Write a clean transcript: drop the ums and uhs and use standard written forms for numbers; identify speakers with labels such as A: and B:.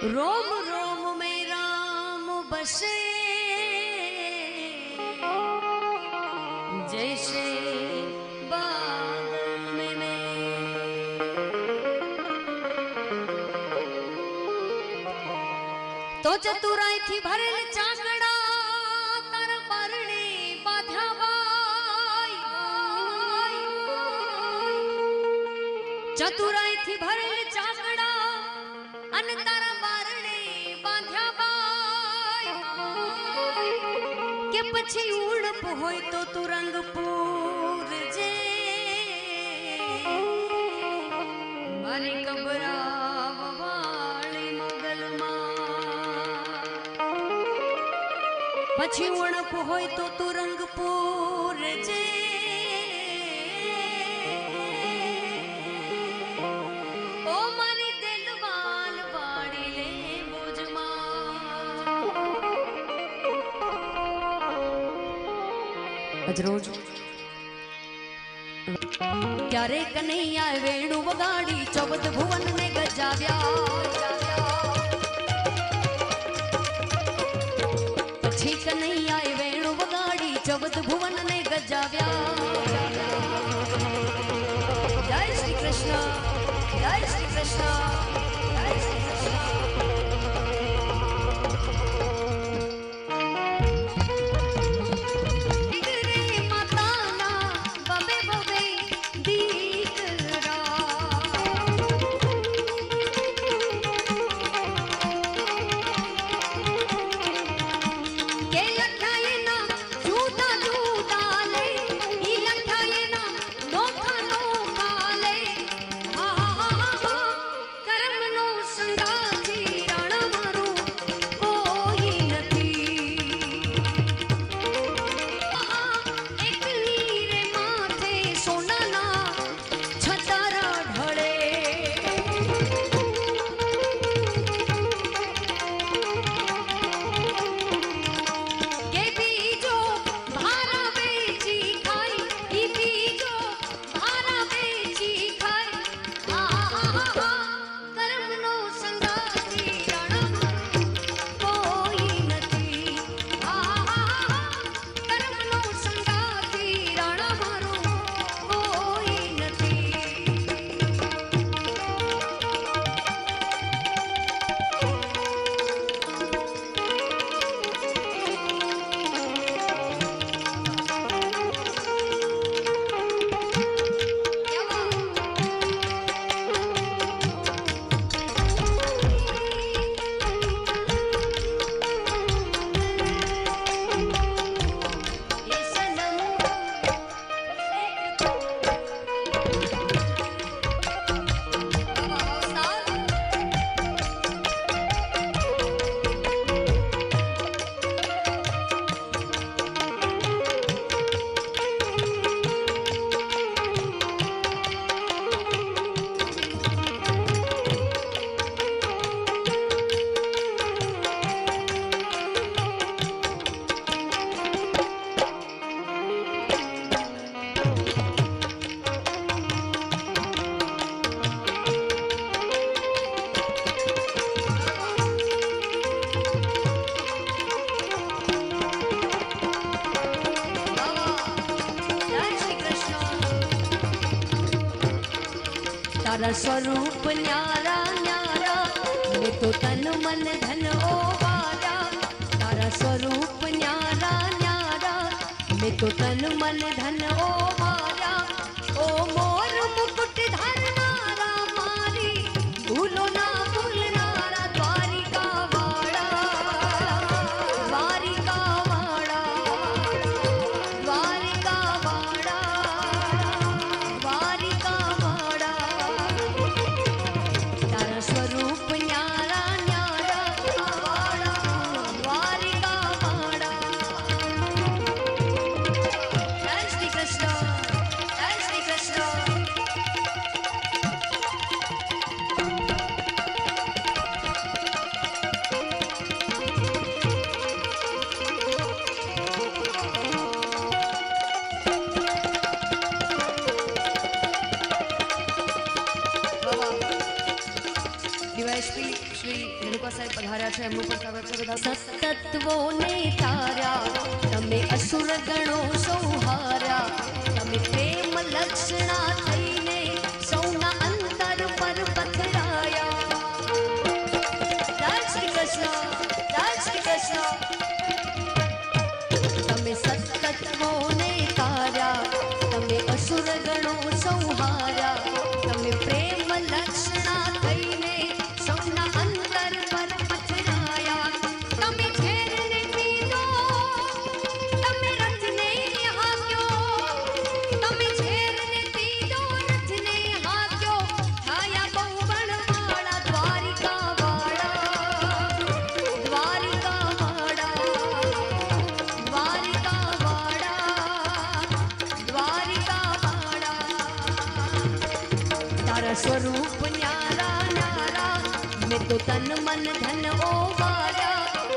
A: रोम रोम में राम बसे जैसे बादल में तो चतुराई थी भरेल चाकड़ा तारा परणे बाध्या बाई चतुराई थी भरेल चाकड़ा अन तारा बारणे बांध्या बाई के पछी उड़प होय तो तू रंग पूरजे मारी कबराव वाली मोगल मां पछी उड़प होय तो तू रंग पूरजे रोज क्यारे कन्हैया वेणु वगाड़ी चौबत भुवन ने गजाव्या पछी कन्हैया वेणु वगाड़ी चौबत भुवन ने गजाव्या जय श्री कृष्ण जय श्री कृष्ण जय श्री कृष्ण तारा स्वरूप न्यारा न्यारा मैं तो तन मन धन ओ वारा तारा स्वरूप न्यारा न्यारा मैं तो तन मन धन ओ वारा ओ मोर मुकुट धरनारा मारी भूलो ना भूलनारा द्वारिका वाड़ा द्वारिका वाड़ा द्वारिका वाड़ा द्वारिका वाड़ा तारा स्वरूप न्यारा न्यारा वाड़ा द्वारिका वाड़ा जय श्री कृष्ण એસપી શ્રી રેણુકા સાહેબ પધાર્યા છે, એમનું પણ સ્વાગત છે બધા. સતત્વોને તાર્યા તમે અસુર ગણો સૌહાર્યા, તમે પ્રેમ લક્ષણા થઈને સૌના અંતર પર પથરાયા. જય શ્રી કૃષ્ણ, જય શ્રી કૃષ્ણ. તમે સતત્વોને તાર્યા તમે અસુર ગણો સૌહાર્યા, તમે પ્રેમ લક્ષણા થઈને સૌના અંતર પર પથરાયા. તમે ઝેરને પીધો તમે રથને હાક્યો, તમે ઝેરને પીધો રથને હાક્યો, છાયા બહુ બળવાળા દ્વારિકા વાળા, દ્વારિકા વાળા, દ્વારિકા વાળા, દ્વારિકા વાળા. તારા સ્વરૂપ ન્યારા ન્યારા, મેં તો તન મન ધન ઓ